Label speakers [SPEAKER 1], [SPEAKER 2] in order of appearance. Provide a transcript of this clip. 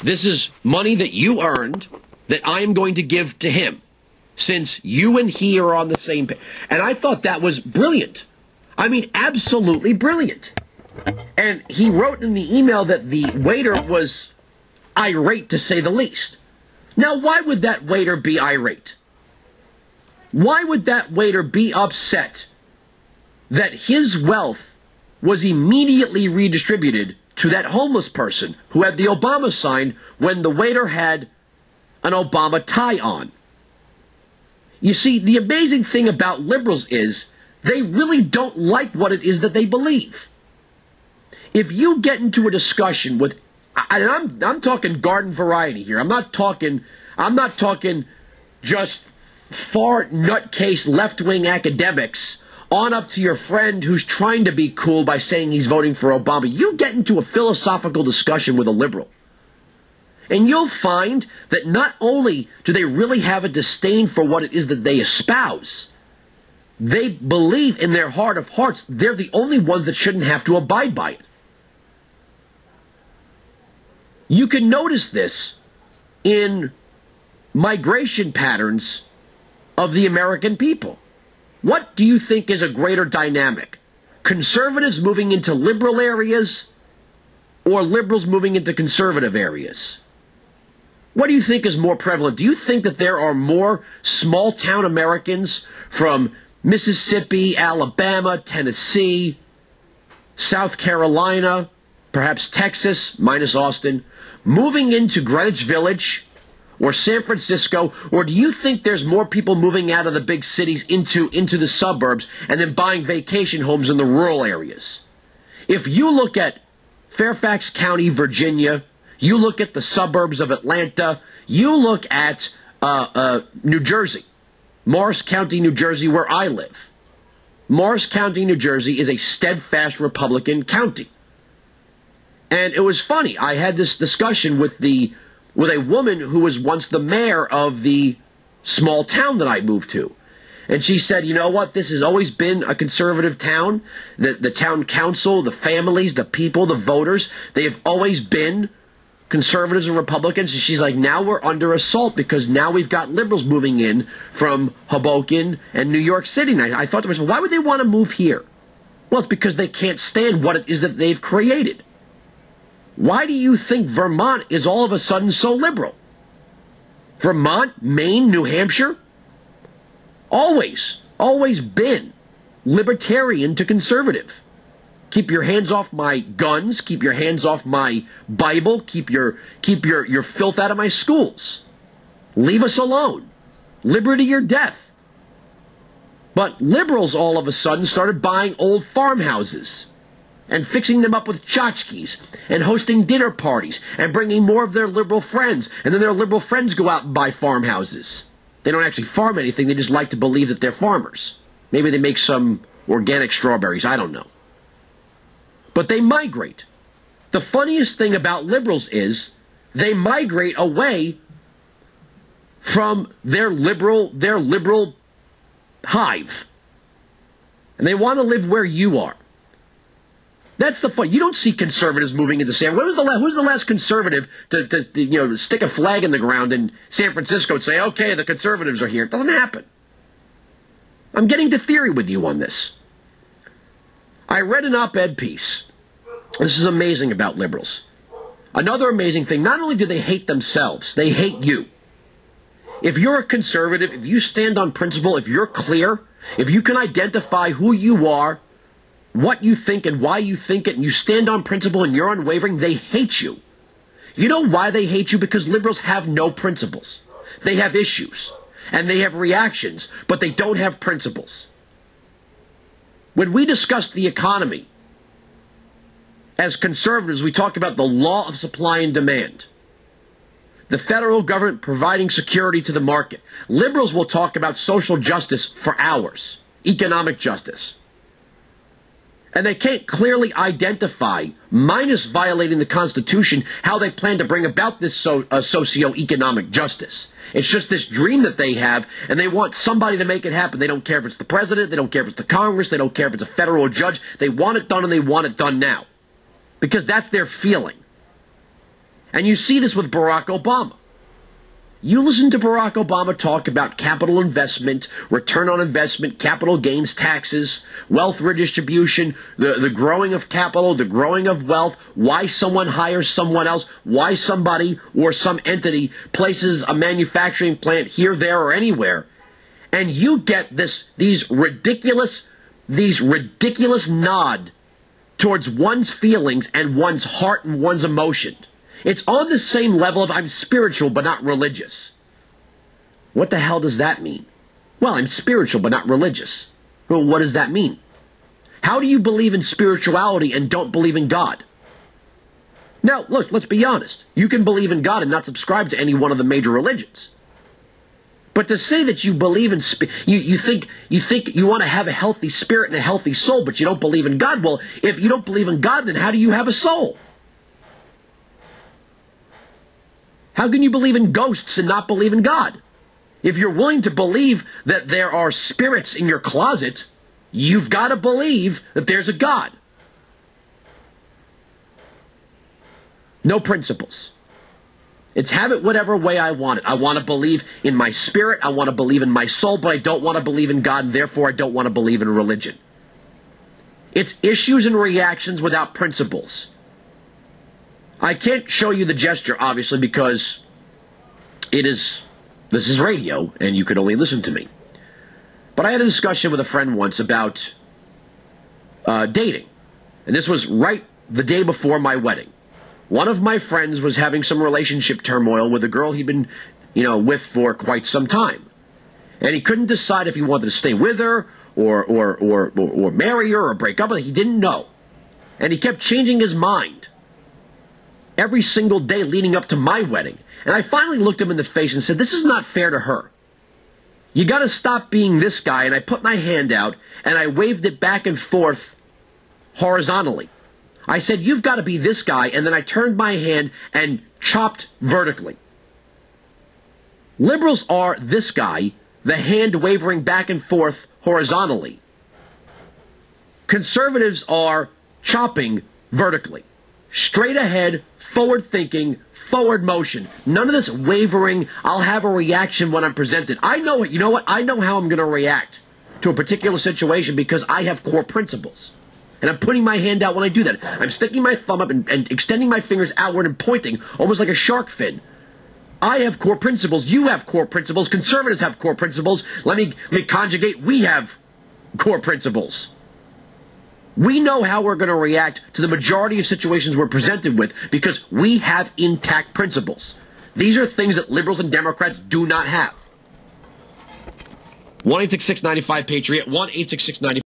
[SPEAKER 1] This is money that you earned that I am going to give to him, since you and he are on the same page. And I thought that was brilliant. I mean, absolutely brilliant. And he wrote in the email that the waiter was irate, to say the least. Now, why would that waiter be irate? Why would that waiter be upset that his wealth was immediately redistributed to that homeless person who had the Obama sign when the waiter had an Obama tie on? You see, the amazing thing about liberals is they really don't like what it is that they believe. If you get into a discussion with, and I'm talking garden variety here. I'm not talking just far nutcase left-wing academics on up to your friend who's trying to be cool by saying he's voting for Obama. You get into a philosophical discussion with a liberal, and you'll find that not only do they really have a disdain for what it is that they espouse, they believe in their heart of hearts they're the only ones that shouldn't have to abide by it. You can notice this in migration patterns of the American people. What do you think is a greater dynamic? Conservatives moving into liberal areas or liberals moving into conservative areas? What do you think is more prevalent? Do you think that there are more small-town Americans from Mississippi, Alabama, Tennessee, South Carolina, perhaps Texas, minus Austin, moving into Greenwich Village or San Francisco? Or do you think there's more people moving out of the big cities into the suburbs and then buying vacation homes in the rural areas? If you look at Fairfax County, Virginia, you look at the suburbs of Atlanta, you look at New Jersey, Morris County, New Jersey, where I live. Morris County, New Jersey is a steadfast Republican county. And it was funny. I had this discussion with a woman who was once the mayor of the small town that I moved to. And she said, you know what, this has always been a conservative town. The town council, the families, the people, the voters, they have always been conservatives and Republicans. And she's like, now we're under assault because now we've got liberals moving in from Hoboken and New York City. And I thought to myself, why would they want to move here? Well, it's because they can't stand what it is that they've created. Why do you think Vermont is all of a sudden so liberal? Vermont, Maine, New Hampshire, always been libertarian to conservative. Keep your hands off my guns, keep your hands off my Bible, keep your filth out of my schools. Leave us alone. Liberty or death. But liberals all of a sudden started buying old farmhouses and fixing them up with tchotchkes and hosting dinner parties and bringing more of their liberal friends. And then their liberal friends go out and buy farmhouses. They don't actually farm anything. They just like to believe that they're farmers. Maybe they make some organic strawberries. I don't know. But they migrate. The funniest thing about liberals is they migrate away from their liberal hive. And they want to live where you are. That's the fun. You don't see conservatives moving into San Francisco. Who's the last conservative to stick a flag in the ground in San Francisco and say, okay, the conservatives are here? It doesn't happen. I'm getting to theory with you on this. I read an op-ed piece. This is amazing about liberals. Another amazing thing, not only do they hate themselves, they hate you. If you're a conservative, if you stand on principle, if you're clear, if you can identify who you are, what you think and why you think it, and you stand on principle and you're unwavering, they hate you. You know why they hate you? Because liberals have no principles. They have issues, and they have reactions, but they don't have principles. When we discuss the economy, as conservatives, we talk about the law of supply and demand. The federal government providing security to the market. Liberals will talk about social justice for hours, economic justice. And they can't clearly identify, minus violating the Constitution, how they plan to bring about this socio-economic justice. It's just this dream that they have, and they want somebody to make it happen. They don't care if it's the president, they don't care if it's the Congress, they don't care if it's a federal judge. They want it done, and they want it done now. Because that's their feeling. And you see this with Barack Obama. You listen to Barack Obama talk about capital investment, return on investment, capital gains taxes, wealth redistribution, the growing of capital, the growing of wealth, why someone hires someone else, why somebody or some entity places a manufacturing plant here, there, or anywhere. And you get these ridiculous nod towards one's feelings and one's heart and one's emotion. It's on the same level of I'm spiritual but not religious. What the hell does that mean? Well, I'm spiritual but not religious. Well, what does that mean? How do you believe in spirituality and don't believe in God? Now, look, let's be honest. You can believe in God and not subscribe to any one of the major religions. But to say that you believe in you think you want to have a healthy spirit and a healthy soul, but you don't believe in God, well, if you don't believe in God, then how do you have a soul? How can you believe in ghosts and not believe in God? If you're willing to believe that there are spirits in your closet, you've got to believe that there's a God. No principles. It's have it whatever way I want it. I want to believe in my spirit, I want to believe in my soul, but I don't want to believe in God, and therefore I don't want to believe in religion. It's issues and reactions without principles. I can't show you the gesture, obviously, because this is radio, and you can only listen to me. But I had a discussion with a friend once about dating. And this was right the day before my wedding. One of my friends was having some relationship turmoil with a girl he'd been, with for quite some time. And he couldn't decide if he wanted to stay with her or marry her or break up with her. He didn't know. And he kept changing his mind every single day leading up to my wedding. And I finally looked him in the face and said, this is not fair to her. You got to stop being this guy. And I put my hand out and I waved it back and forth horizontally. I said, you've got to be this guy. And then I turned my hand and chopped vertically. Liberals are this guy, the hand wavering back and forth horizontally. Conservatives are chopping vertically. Straight ahead, forward thinking, forward motion. None of this wavering, I'll have a reaction when I'm presented. I know it. You know what? I know how I'm going to react to a particular situation because I have core principles. And I'm putting my hand out when I do that. I'm sticking my thumb up and extending my fingers outward and pointing, almost like a shark fin. I have core principles. You have core principles. Conservatives have core principles. Let me conjugate. We have core principles. We know how we're going to react to the majority of situations we're presented with because we have intact principles. These are things that liberals and Democrats do not have. 1-866-95-PATRIOT, 1-866-95